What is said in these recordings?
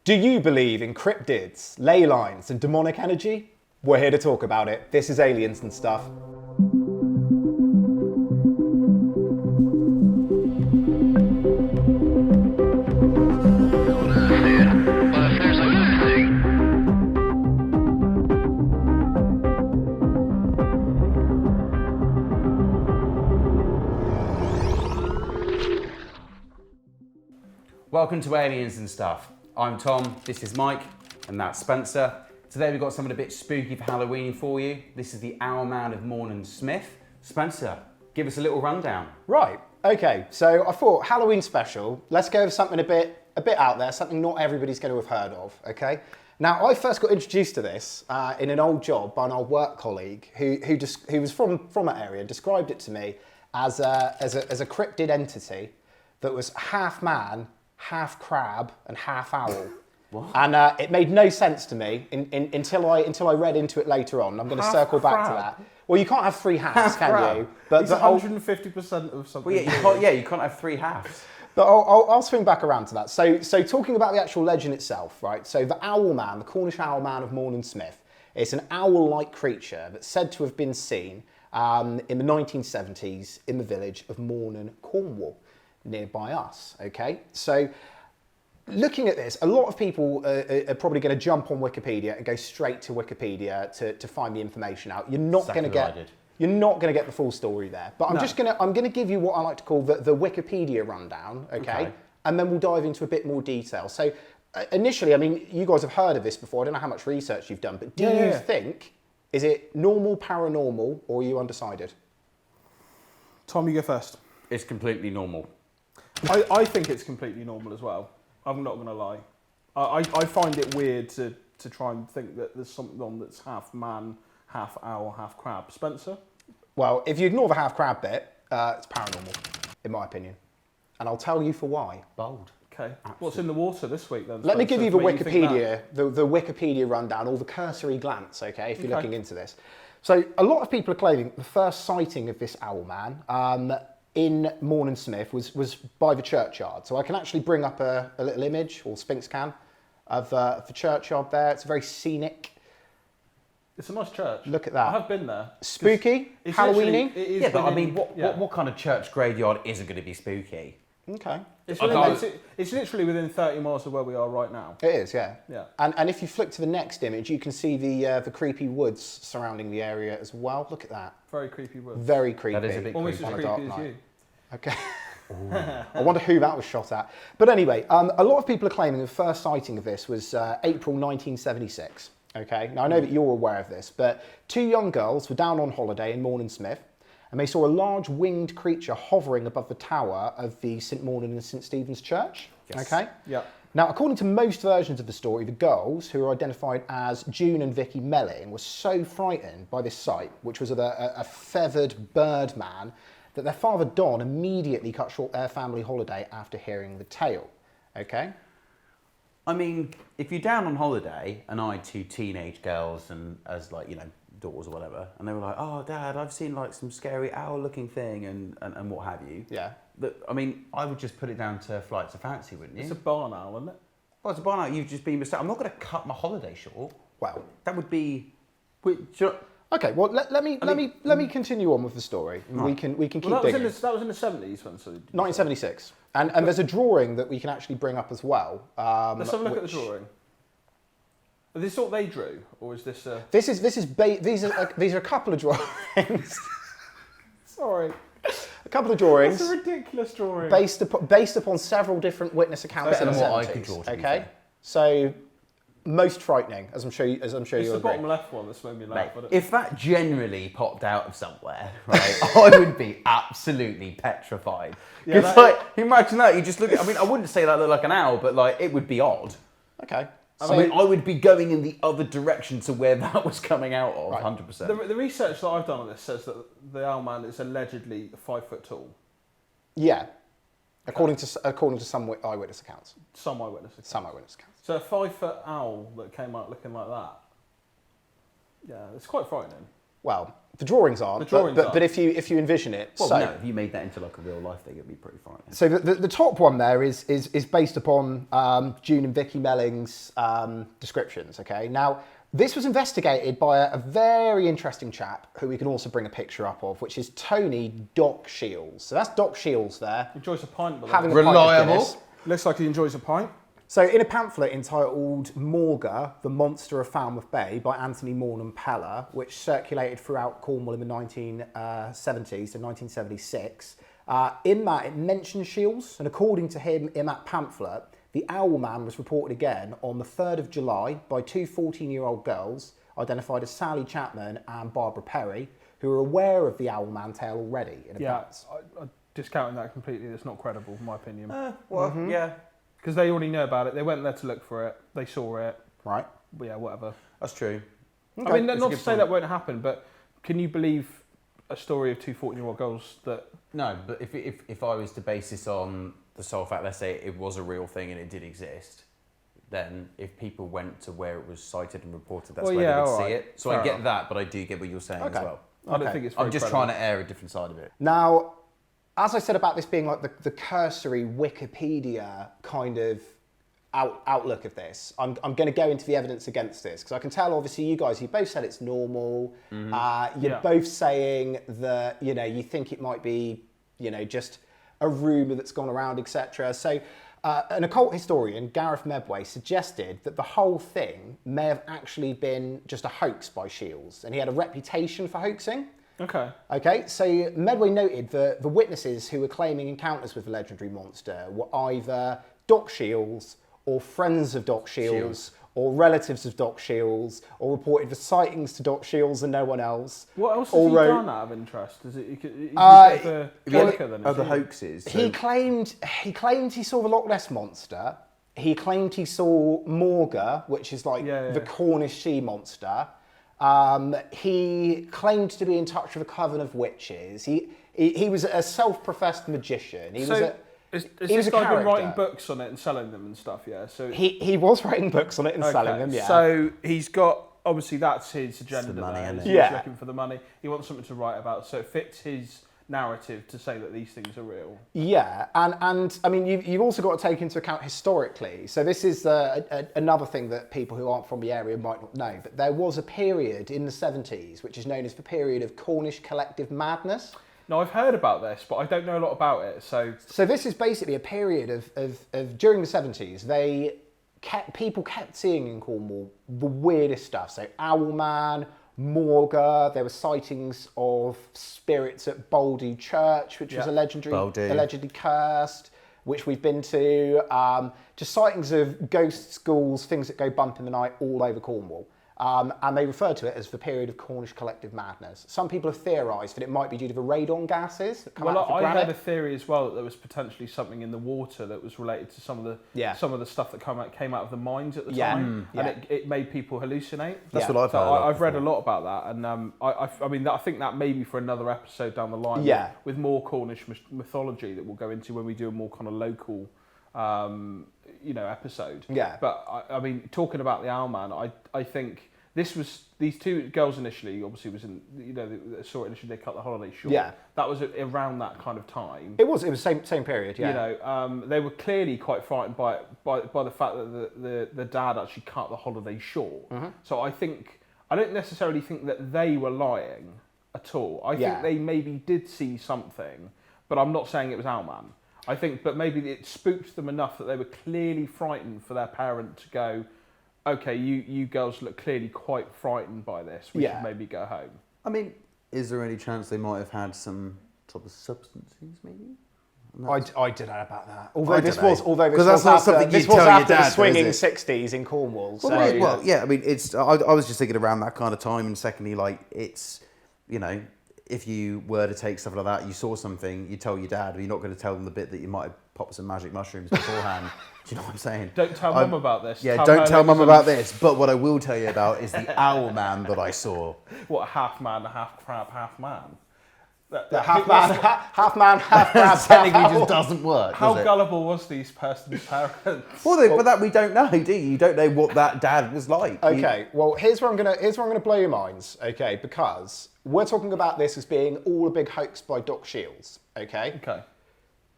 Do you believe in cryptids, ley lines and demonic energy? We're here to talk about it. This is Aliens and Stuff. Welcome to Aliens and Stuff. I'm Tom, this is Mike, and that's Spencer. Today we've got something a bit spooky for Halloween for you. This is the Owlman of Mawnan Smith. Spencer, give us a little rundown. Right, okay, so I thought Halloween special, let's go with something a bit out there, something not everybody's going to have heard of, okay? Now, I first got introduced to this in an old job by an old work colleague who was from that area and described it to me as a cryptid entity that was half man, half crab and half owl. What? And it made no sense to me until I read into it later on. I'm going to circle back to that. Well, you can't have three halves, can you? But it's 150% of something. Well, you can't have three halves. But I'll swing back around to that. So talking about the actual legend itself, right? So the Owlman, the Cornish Owlman of Mawnan Smith, it's an owl-like creature that's said to have been seen in the 1970s in the village of Mawnan, Cornwall, nearby us, okay? So looking at this, a lot of people are probably going to jump on Wikipedia and go straight to Wikipedia to find the information out. You're not going to get the full story there. But I'm going to give you what I like to call the Wikipedia rundown, okay? And then we'll dive into a bit more detail. So initially, I mean, you guys have heard of this before. I don't know how much research you've done, but do you think, is it normal, paranormal, or are you undecided? Tom, you go first. It's completely normal. I think it's completely normal as well. I'm not going to lie. I find it weird to try and think that there's something on that's half man, half owl, half crab. Spencer? Well, if you ignore the half crab bit, it's paranormal, in my opinion. And I'll tell you for why. Bold. Okay. Absolutely. What's in the water this week then? Let me give you the Wikipedia, the Wikipedia rundown, or the cursory glance, okay, if you're looking into this. So a lot of people are claiming the first sighting of this Owlman in Mawnan Smith was by the churchyard. So I can actually bring up a little image, or Sphinx can, of the churchyard there. It's very scenic. It's a nice church. Look at that. I have been there. Spooky? Halloweeny? Yeah, but I mean, what kind of church graveyard isn't going to be spooky? Okay. It's literally within 30 miles of where we are right now. It is, yeah. Yeah. And if you flick to the next image, you can see the creepy woods surrounding the area as well. Look at that. Very creepy woods. Very creepy. That is a bit almost creepy. as creepy as you. Okay. I wonder who that was shot at. But anyway, a lot of people are claiming the first sighting of this was April 1976. Okay. Now I know that you're aware of this, but two young girls were down on holiday in Mawnan Smith, and they saw a large winged creature hovering above the tower of the St Mawnan and St Stephen's Church. Yes. Okay. Yeah. Now, according to most versions of the story, the girls, who are identified as June and Vicky Melling, were so frightened by this sight, which was of a feathered bird man, that their father Don immediately cut short their family holiday after hearing the tale. Okay? I mean, if you're down on holiday, and I had two teenage girls and as daughters or whatever, and they were like, "Oh, Dad, I've seen like some scary owl-looking thing," and what have you. Yeah. I mean, I would just put it down to flights of fancy, wouldn't you? It's a barn owl, isn't it? Well, it's a barn owl. You've just been mistaken. I'm not going to cut my holiday short. Well, that would be. Okay. Well, let me continue on with the story. Right. We can keep digging. That was in the 70s, Spencer. 1976, and there's a drawing that we can actually bring up as well. Let's have a look at the drawing. Is this what they drew, or is this? These are a couple of drawings. Sorry. A couple of drawings. That's a ridiculous drawing. Based upon several different witness accounts in the 70s. I could draw, okay. So most frightening, as I'm sure you It's agree. the bottom left one that's made me laugh. Mate, if that generally popped out of somewhere, right, I would be absolutely petrified. Yeah, imagine that. You just look at. I mean, I wouldn't say that looked like an owl, but like it would be odd. Okay. I mean, I would be going in the other direction to where that was coming out of, 100%. The research that I've done on this says that the Owlman is allegedly 5 foot tall. Yeah, according to some eyewitness accounts. Some eyewitness accounts. So a 5 foot owl that came out looking like that. Yeah, it's quite frightening. Well, the drawings aren't. But if you envision it, Well, so no, if you made that into like a real life thing, it'd be pretty frightening. so the top one there is based upon June and Vicky Melling's descriptions. Okay, now this was investigated by a very interesting chap who we can also bring a picture up of, which is Tony Doc Shields. So that's Doc Shields there. Enjoys a pint, by the Having way. a pint of Guinness. Looks like he enjoys a pint. So in a pamphlet entitled Morga, the Monster of Falmouth Bay by Anthony Morgan Peller, which circulated throughout Cornwall in the 1970s to 1976, in that it mentions Shields, and according to him in that pamphlet, the Owlman was reported again on the 3rd of July by two 14-year-old girls identified as Sally Chapman and Barbara Perry, who were aware of the Owlman tale already in advance. I'm discounting that completely. That's not credible, in my opinion. Yeah, Because they already know about it. They went there to look for it. They saw it. Right. But yeah, whatever. that's true. I mean, not to say that won't happen, but can you believe a story of two 14-year-old girls that... No, but if I was to base this on the sole fact, let's say it was a real thing and it did exist, then if people went to where it was cited and reported, that's where they would see it. So I get that, but I do get what you're saying as well. I don't think it's very I'm just credible. trying to air a different side of it. Now, as I said about this being like the cursory Wikipedia kind of outlook of this, I'm going to go into the evidence against this, because I can tell obviously you guys, you both said it's normal. You're both saying that, you know, you think it might be, you know, just a rumour that's gone around, etc. So an occult historian, Gareth Medway, suggested that the whole thing may have actually been just a hoax by Shields, and he had a reputation for hoaxing. Okay, so Medway noted that the witnesses who were claiming encounters with the legendary monster were either Doc Shields or friends of Doc Shields or relatives of Doc Shields, or reported the sightings to Doc Shields and no one else. What else has he done out of interest? Is it a joker then? Other hoaxes. He claimed he saw the Loch Ness monster. He claimed he saw Morga, which is like the Cornish sea monster. He claimed to be in touch with a coven of witches. He was a self-professed magician. He was this a guy been character. writing books on it and selling them and stuff? Yeah. So he was writing books on it and selling them. Yeah. So he's got, obviously that's his agenda. the money, there. isn't He's it? looking for the money. He wants something to write about, so it fits his narrative to say that these things are real. Yeah, and I mean, you've also got to take into account historically. So this is another thing that people who aren't from the area might not know, but there was a period in the 70s, which is known as the period of Cornish collective madness. Now, I've heard about this, but I don't know a lot about it, so... So this is basically a period of during the 70s, people kept seeing in Cornwall the weirdest stuff. So Owlman, Morga, there were sightings of spirits at Boldy Church, which was allegedly cursed, which we've been to. Just sightings of ghosts, ghouls, things that go bump in the night all over Cornwall. And they refer to it as the period of Cornish collective madness. Some people have theorised that it might be due to the radon gases that come out of the granite. I heard a theory as well that there was potentially something in the water that was related to some of the stuff that came out of the mines at the time, and it made people hallucinate. That's what I've heard. I've read a lot about that, and I think that may be for another episode down the line. With more Cornish mythology that we'll go into when we do a more kind of local, episode. Yeah. But I mean, talking about the Owlman, I think. These two girls initially, obviously, was in, they saw it initially, they cut the holiday short. Yeah. That was around that kind of time. It was same period, yeah. You know, they were clearly quite frightened by the fact that the dad actually cut the holiday short. Mm-hmm. So I don't necessarily think that they were lying at all. I think they maybe did see something, but I'm not saying it was Owlman. I think, but maybe it spooked them enough that they were clearly frightened for their parent to go, okay, you girls look clearly quite frightened by this. We should maybe go home. I mean, is there any chance they might have had some type of substances, maybe? I don't know about that. Although this was after the swinging 60s in Cornwall. So. Well, yeah. I mean, I was just thinking around that kind of time, and secondly, like it's, if you were to take stuff like that, you saw something, you tell your dad, but you're not going to tell them the bit that you might have popped some magic mushrooms beforehand. Do you know what I'm saying? Don't tell mum about this. Yeah, don't tell mum about this. But what I will tell you about is the Owlman that I saw. What, half man, half crab, half man? Half man, half crab. Technically just doesn't work. How gullible was these person's parents? Well, but that we don't know, do you? You don't know what that dad was like. Okay, well here's where I'm gonna blow your minds. Okay, because we're talking about this as being all a big hoax by Doc Shields, okay? Okay.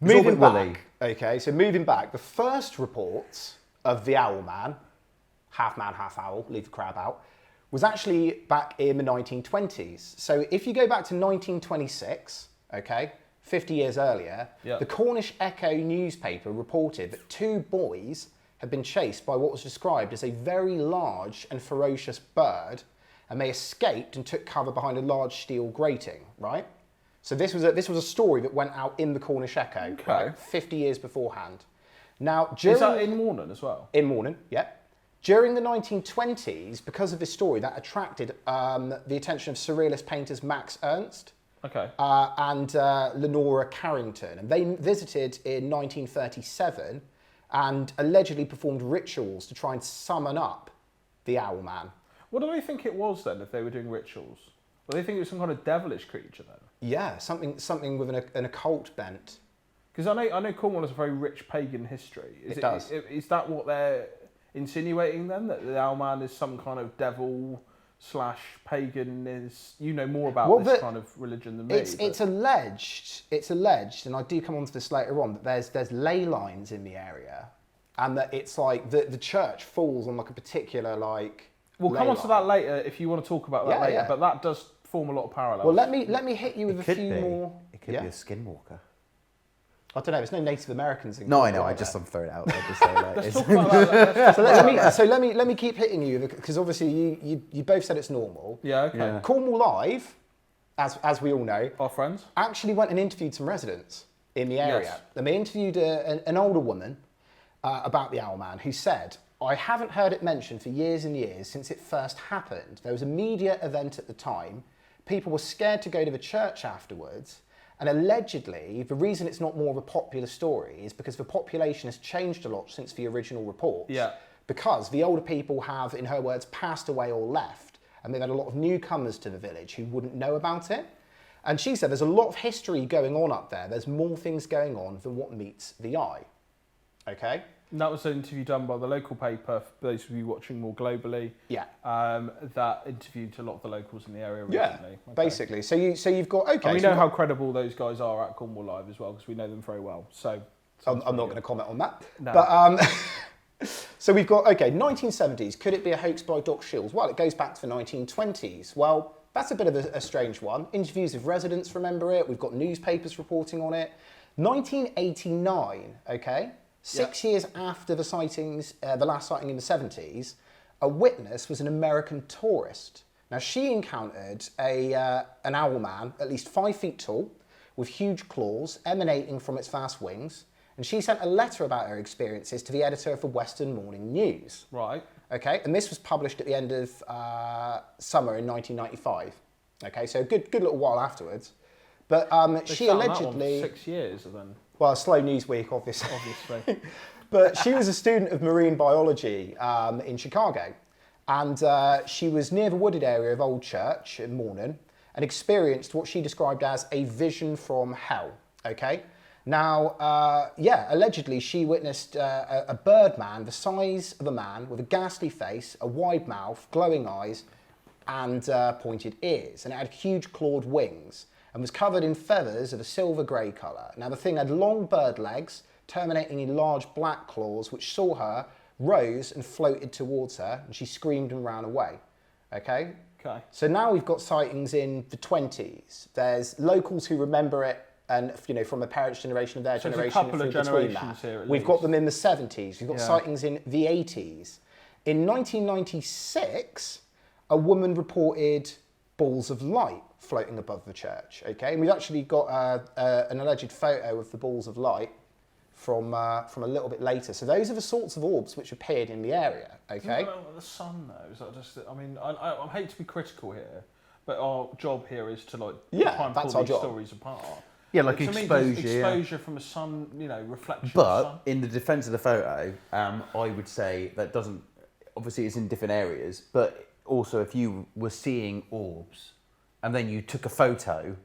Moving all a bit back, okay, so moving back, the first reports of the Owlman, half man, half owl, leave the crab out, was actually back in the 1920s. So if you go back to 1926, okay, 50 years earlier, the Cornish Echo newspaper reported that 2 boys had been chased by what was described as a very large and ferocious bird, and they escaped and took cover behind a large steel grating, right? So this was a story that went out in the Cornish Echo, right, 50 years beforehand. Now, Is that in Mawnan as well? In Mawnan, yeah. During the 1920s, because of this story, that attracted the attention of surrealist painters Max Ernst and Lenora Carrington. And they visited in 1937 and allegedly performed rituals to try and summon up the Owlman. What do they think it was then, if they were doing rituals? Well, they think it was some kind of devilish creature then? Yeah, something with an occult bent. Because I know Cornwall has a very rich pagan history. It does. Is that what they're insinuating then? That the Owlman is some kind of devil / pagan? You know more about this kind of religion than me. It's alleged, and I do come on to this later on, that there's ley lines in the area, and that it's like the church falls on like a particular like. We'll come on to that later if you want to talk about that later. Yeah. But that does form a lot of parallels. Well, let me hit you with a few more. It could be a skinwalker. I don't know. There's no Native Americans in. No, I know. I'm throwing it out there. Just so, like, Let's talk about that. So let me keep hitting you because obviously you both said it's normal. Yeah. Okay. Yeah. Cornwall Live, as we all know, our friends actually went and interviewed some residents in the area, and they interviewed an older woman about the Owlman who said, "I haven't heard it mentioned for years and years since it first happened. There was a media event at the time. People were scared to go to the church afterwards. And allegedly, the reason it's not more of a popular story is because the population has changed a lot since the original reports. Yeah. Because the older people have, in her words, passed away or left. And they've had a lot of newcomers to the village who wouldn't know about it. And she said there's a lot of history going on up there. There's more things going on than what meets the eye. Okay? And that was an interview done by the local paper, for those of you watching more globally. Yeah. That interviewed a lot of the locals in the area recently. Yeah, basically. So you've got, okay. And we know how credible those guys are at Cornwall Live as well, because we know them very well. So I'm not going to comment on that. No. But, so we've got, okay, 1970s. Could it be a hoax by Doc Shields? Well, it goes back to the 1920s. Well, that's a bit of a strange one. Interviews with residents remember it. We've got newspapers reporting on it. 1989, okay? 6 years after the sightings, the last sighting in the 70s, a witness was an American tourist. Now, she encountered an Owlman, at least 5 feet tall, with huge claws emanating from its vast wings, and she sent a letter about her experiences to the editor of the Western Morning News. Right. Okay, and this was published at the end of summer in 1995. Okay, so a good little while afterwards. But she allegedly... 6 years then. Well, a slow news week, obviously. But she was a student of marine biology in Chicago. And she was near the wooded area of Old Church in Mawnan and experienced what she described as a vision from hell. Okay? Now, allegedly she witnessed a bird man the size of a man with a ghastly face, a wide mouth, glowing eyes, and pointed ears. And it had huge clawed wings and was covered in feathers of a silver grey colour. Now the thing had long bird legs, terminating in large black claws, which saw her, rose and floated towards her, and she screamed and ran away. Okay? Okay. So now we've got sightings in the 20s. There's locals who remember it, and from the parents' generation of their generation. There's a couple of generations here at We've least. got them in the 70s. We've got sightings in the 80s. In 1996, a woman reported balls of light floating above the church, okay? And we've actually got an alleged photo of the balls of light from a little bit later. So those are the sorts of orbs which appeared in the area, okay? Isn't that the sun, though? Is that just? I mean, I hate to be critical here, but our job here is to try and pull these stories apart. Yeah, like to exposure. Me, exposure from a sun, reflection. But of the sun. in the defence of the photo, I would say that doesn't. Obviously, it's in different areas, but also if you were seeing orbs, and then you took a photo,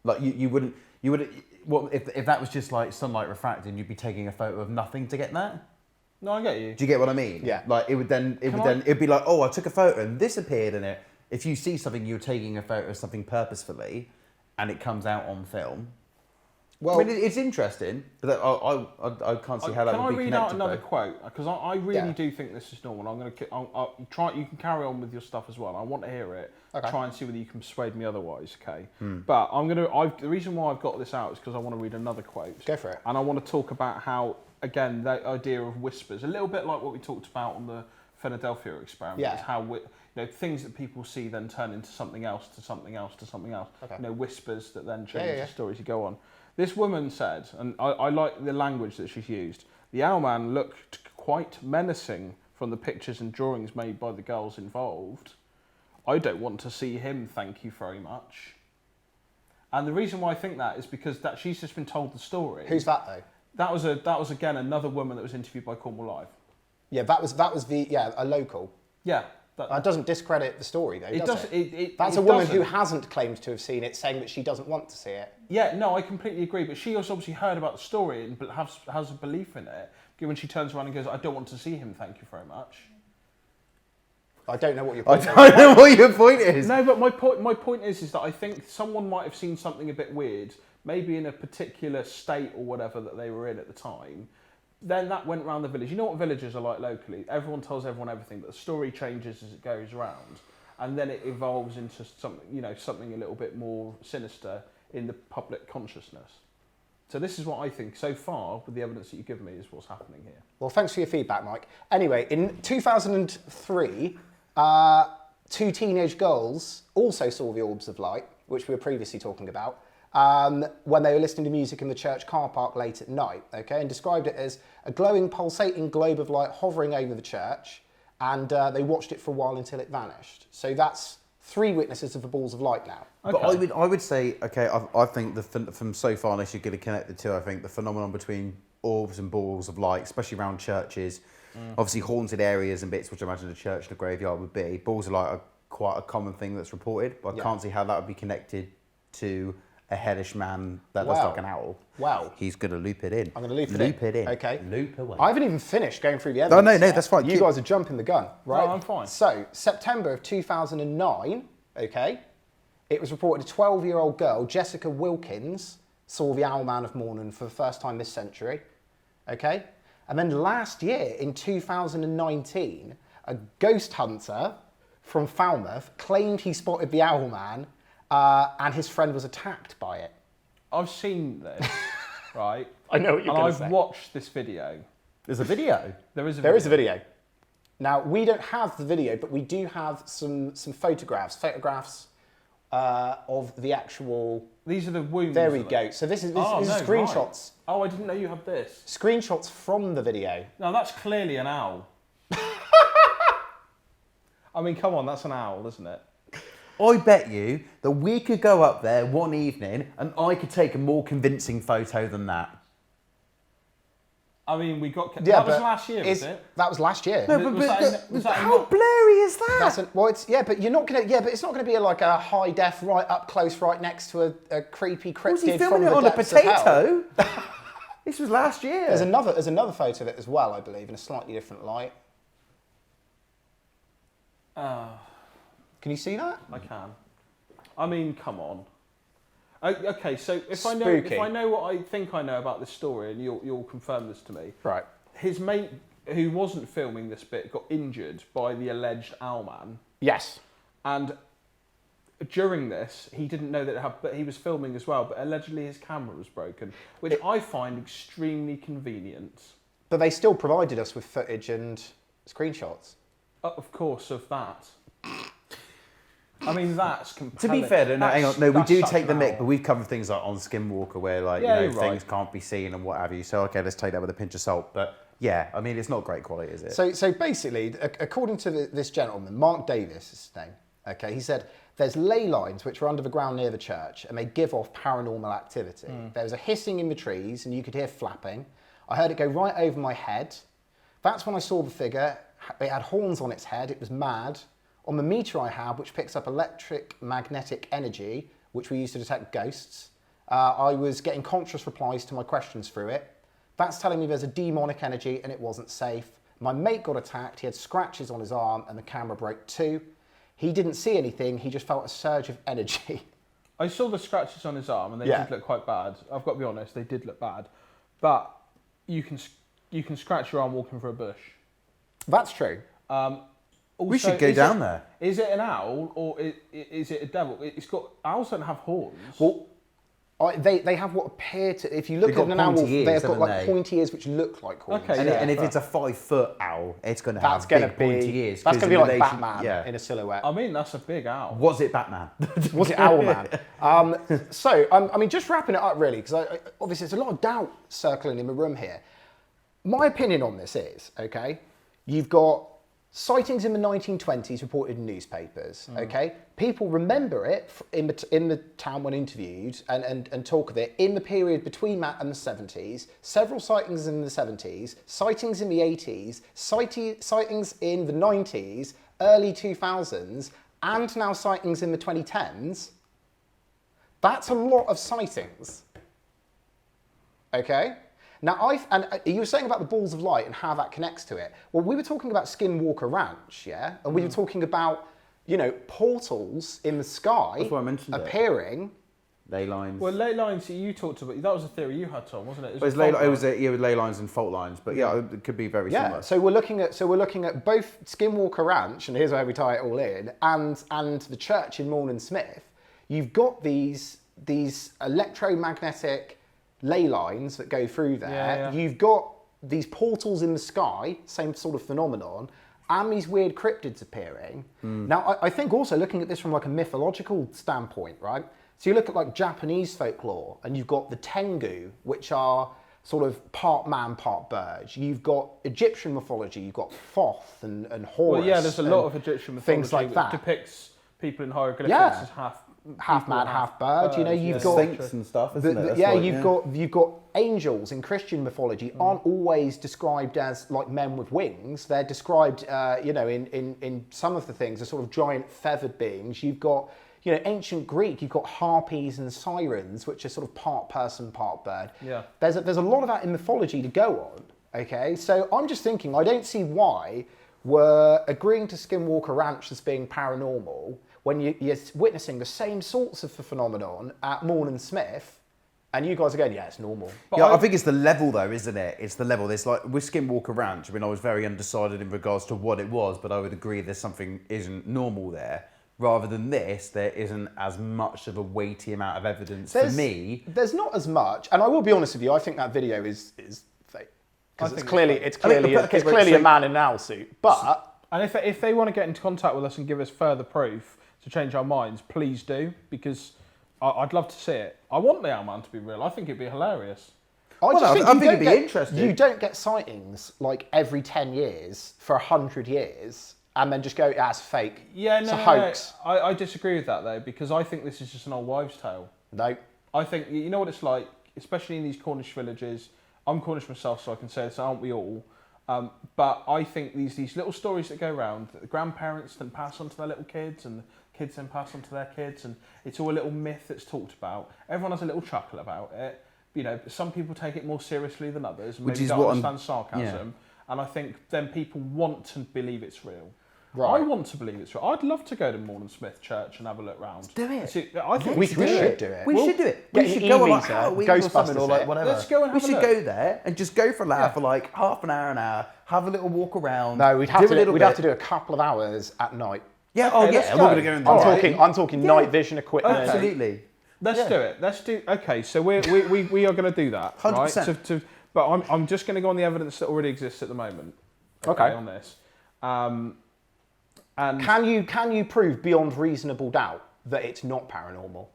like you wouldn't. What if that was just like sunlight refracting? You'd be taking a photo of nothing to get that. No, I get you. Do you get what I mean? Yeah. Like it'd be like, oh, I took a photo and this appeared in it. if you see something, you're taking a photo of something purposefully, and it comes out on film. Well, I mean, it's interesting, but I can't see how that would be connected. Can I read out another quote? Because I really do think this is normal. I'll try. You can carry on with your stuff as well. I want to hear it. Okay. Try and see whether you can persuade me otherwise. Okay. But the reason why I've got this out is because I want to read another quote. Go for it. And I want to talk about how, again, the idea of whispers, a little bit like what we talked about on the Philadelphia experiment. Yeah. Is how things that people see then turn into something else to something else to something else. Okay. Whispers that then change the stories you go on. This woman said, and I like the language that she's used, the Owlman looked quite menacing from the pictures and drawings made by the girls involved. I don't want to see him, thank you very much. And the reason why I think that is because she's just been told the story. Who's that though? That was again another woman that was interviewed by Cornwall Live. Yeah, that was a local. Yeah. That doesn't discredit the story, though, does it? That's a woman who hasn't claimed to have seen it, saying that she doesn't want to see it. Yeah, no, I completely agree. But she has obviously heard about the story and has a belief in it. When she turns around and goes, I don't want to see him, thank you very much. I don't know what your point is. I don't know what your point is. No, but my point is that I think someone might have seen something a bit weird, maybe in a particular state or whatever that they were in at the time. Then that went around the village. You know what villages are like locally? Everyone tells everyone everything, but the story changes as it goes around, and then it evolves into something a little bit more sinister in the public consciousness. So this is what I think so far, with the evidence that you've given me, is what's happening here. Well, thanks for your feedback, Mike. Anyway, in 2003, two teenage girls also saw the orbs of light, which we were previously talking about, when they were listening to music in the church car park late at night, okay, and described it as a glowing, pulsating globe of light hovering over the church, and they watched it for a while until it vanished. So that's 3 witnesses of the balls of light now. Okay. But I would say, okay, I think from so far, unless you're going to connect the two, I think the phenomenon between orbs and balls of light, especially around churches, obviously haunted areas and bits, which I imagine a church and a graveyard would be, balls of light are quite a common thing that's reported, but I can't see how that would be connected to a hellish man that looks like an owl. Wow. He's going to loop it in. I'm going to loop it in. Okay. Loop away. I haven't even finished going through the evidence. No, that's fine. You guys are jumping the gun, right? No, I'm fine. So, September of 2009, okay, it was reported a 12-year-old girl, Jessica Wilkins, saw the Owlman of Mawnan for the first time this century, okay? And then last year, in 2019, a ghost hunter from Falmouth claimed he spotted the Owlman, and his friend was attacked by it. I've seen this, right? I know what you're going to say. And I've watched this video. There's a video? There is a video. Now, we don't have the video, but we do have some photographs of the actual... These are the wounds. There we go. So this is screenshots. Right. Oh, I didn't know you had this. Screenshots from the video. No, that's clearly an owl. I mean, come on, that's an owl, isn't it? I bet you that we could go up there one evening and I could take a more convincing photo than that. I mean, that was last year, was it? That was last year. No, but how blurry is that? But you're not going to. Yeah, but it's not going to be like a high def, right up close, right next to a creepy cryptid. Was he filming it on a potato? This was last year. There's another photo of it as well, I believe, in a slightly different light. Can you see that? I can. I mean, come on. Okay, so if I know what I think I know about this story, and you'll confirm this to me. Right. His mate, who wasn't filming this bit, got injured by the alleged Owlman. Yes. And during this, he didn't know that it happened, but he was filming as well. But allegedly, his camera was broken, which I find extremely convenient. But they still provided us with footage and screenshots. Of course, of that. I mean, that's compelling. To be fair, hang on. No, we do take the mick, but we've covered things like on Skinwalker where things can't be seen and what have you. So, okay, let's take that with a pinch of salt. But yeah, I mean, it's not great quality, is it? So basically, according to this gentleman, Mark Davis is his name, okay, he said, there's ley lines which are under the ground near the church and they give off paranormal activity. There was a hissing in the trees and you could hear flapping. I heard it go right over my head. That's when I saw the figure. It had horns on its head. It was mad. On the meter I have, which picks up electromagnetic energy, which we use to detect ghosts, I was getting conscious replies to my questions through it. That's telling me there's a demonic energy and it wasn't safe. My mate got attacked, he had scratches on his arm and the camera broke too. he didn't see anything. He just felt a surge of energy. I saw the scratches on his arm, and they Yeah. did look quite bad. I've got to be honest, they did look bad. But you can scratch your arm walking through a bush. That's true. We should go down there. Is it an owl or is it a devil? It's got owls don't have horns. Well, they have what appear to. If you look They've at got an owl, pointy ears, they've got haven't like they? pointy ears which look like horns. Okay, And, yeah, and if but- it's a 5-foot owl, it's going to That's have going to big be. pointy ears. That's 'cause going to be in like relation- Batman in a silhouette. I mean, that's a big owl. Was it Batman? Was it Owlman? So, I mean, just wrapping it up really, because obviously there's a lot of doubt circling in the room here. My opinion on this is, okay, you've got sightings in the 1920s reported in newspapers, okay? People remember it in the town when interviewed and talk of it in the period between that and the 70s, several sightings in the 70s, sightings in the 80s, sightings in the 90s, early 2000s, and now sightings in the 2010s. That's a lot of sightings, okay? Now, and you were saying about the balls of light and how that connects to it. Well, we were talking about Skinwalker Ranch, yeah? And we were talking about, portals in the sky That's why I mentioned it. appearing. Ley lines. Well, ley lines you talked about. That was a theory you had, Tom, wasn't it? It was ley lines and fault lines, but yeah, it could be very Yeah, similar. so we're looking at both Skinwalker Ranch, and here's where we tie it all in, and the church in Mawnan Smith. You've got these electromagnetic ley lines that go through there. Yeah. You've got these portals in the sky, same sort of phenomenon, and these weird cryptids appearing. Now, I think also looking at this from like a mythological standpoint, right? So you look at like Japanese folklore, and you've got the Tengu, which are sort of part man, part bird. You've got Egyptian mythology, you've got Thoth and Horus. Well, yeah, there's a lot of Egyptian mythology things like which that. depicts people in hieroglyphics Yeah. as half man, half bird. You've got Saints and stuff, isn't it? That's you've got angels in Christian mythology aren't always described as like men with wings. They're described, in some of the things as sort of giant feathered beings. You've got, ancient Greek. You've got harpies and sirens, which are sort of part person, part bird. Yeah. There's a lot of that in mythology to go on. Okay, so I'm just thinking, I don't see why we're agreeing to Skinwalker Ranch as being paranormal when you're witnessing the same sorts of phenomenon at Mawnan Smith, and you guys are going, yeah, it's normal. Yeah, I think it's the level though, isn't it? It's the level. There's like with Skinwalker Ranch. I mean, I was very undecided in regards to what it was, but I would agree there's something isn't normal there. Rather than this, there isn't as much of a weighty amount of evidence for me. There's not as much, and I will be honest with you. I think that video is fake because it's think clearly a man in an owl suit. But And if they want to get into contact with us and give us further proof to change our minds, please do, because I'd love to see it. I want the Owlman to be real. I think it'd be hilarious. I I think it'd be interesting. You don't get sightings like every 10 years for 100 years, and then just go, that's fake. Yeah, it's no, a hoax. no. I disagree with that though, because I think this is just an old wives' tale. No. I think, you know what it's like, especially in these Cornish villages. I'm Cornish myself, so I can say this, aren't we all? But I think these little stories that go around, that the grandparents then pass on to their little kids, and the kids then pass on to their kids, and it's all a little myth that's talked about. Everyone has a little chuckle about it. Some people take it more seriously than others, and maybe don't understand sarcasm. Yeah. And I think then people want to believe it's real. Right. I want to believe it's real. I'd love to go to Mawnan Smith Church and have a look round. Do it. See, I think we should do it. We should do it. Get We should an go on e-visa, like Halloween or something, or like whatever. Let's go and have we a should look. go there and just go for a laugh for like half an hour, have a little walk around. No, we'd have to do do a couple of hours at night. Yeah, Okay, let's we're go. going to go in the I'm talking night vision equipment. Absolutely. Let's do it. Let's do. Okay, so we are going to do that. 100%. Right? But I'm just going to go on the evidence that already exists at the moment. Okay. On this. And Can you prove beyond reasonable doubt that it's not paranormal?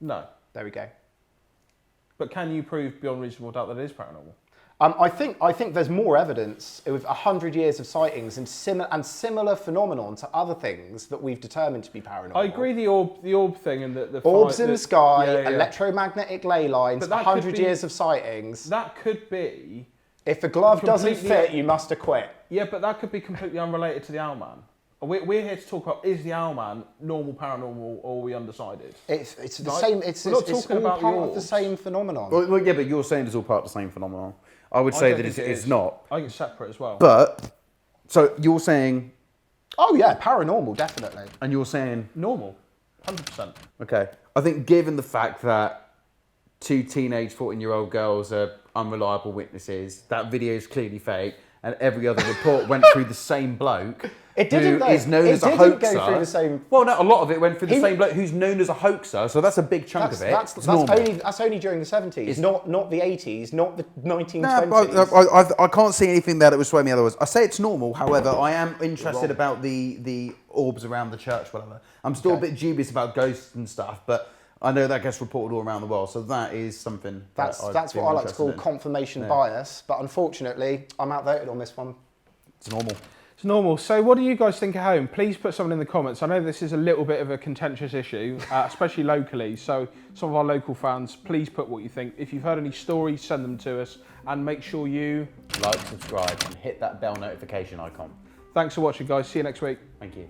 No. There we go. But can you prove beyond reasonable doubt that it is paranormal? I think there's more evidence with 100 years of sightings and similar phenomenon to other things that we've determined to be paranormal. I agree the orb thing and the orbs in the sky, yeah. electromagnetic ley lines, 100 years of sightings. That could be. If the glove doesn't completely- fit, you must acquit. Yeah, but that could be completely unrelated to the Owlman. We're here to talk about, is the Owlman normal, paranormal, or are we undecided? It's the Right? same. It's We're not all talking about part the of the orbs. same phenomenon. Well, yeah, but you're saying it's all part of the same phenomenon. I would I say don't that think it it's is. not. I think it's separate as well. But, so you're saying Oh yeah, paranormal, definitely. And you're saying? Normal, 100%. Okay. I think given the fact that 2 teenage 14-year-old girls are unreliable witnesses, that video is clearly fake, and every other report went through the same bloke. It didn't, who though. is known It as a didn't hoaxer. go through the same- Well, no, a lot of it went through the same bloke who's known as a hoaxer, so that's a big chunk of it. That's only during the 70s, not the 80s, not the 1920s. No, I can't see anything there that would sway me otherwise. I say it's normal, however, I am interested about the orbs around the church, whatever. I'm still a bit dubious about ghosts and stuff, but I know that gets reported all around the world, so that is something That's what I like to call confirmation bias, but unfortunately, I'm outvoted on this one. It's normal. It's normal. So what do you guys think at home? Please put something in the comments. I know this is a little bit of a contentious issue, especially locally. So some of our local fans, please put what you think. If you've heard any stories, send them to us, and make sure you like, subscribe, and hit that bell notification icon. Thanks for watching, guys. See you next week. Thank you.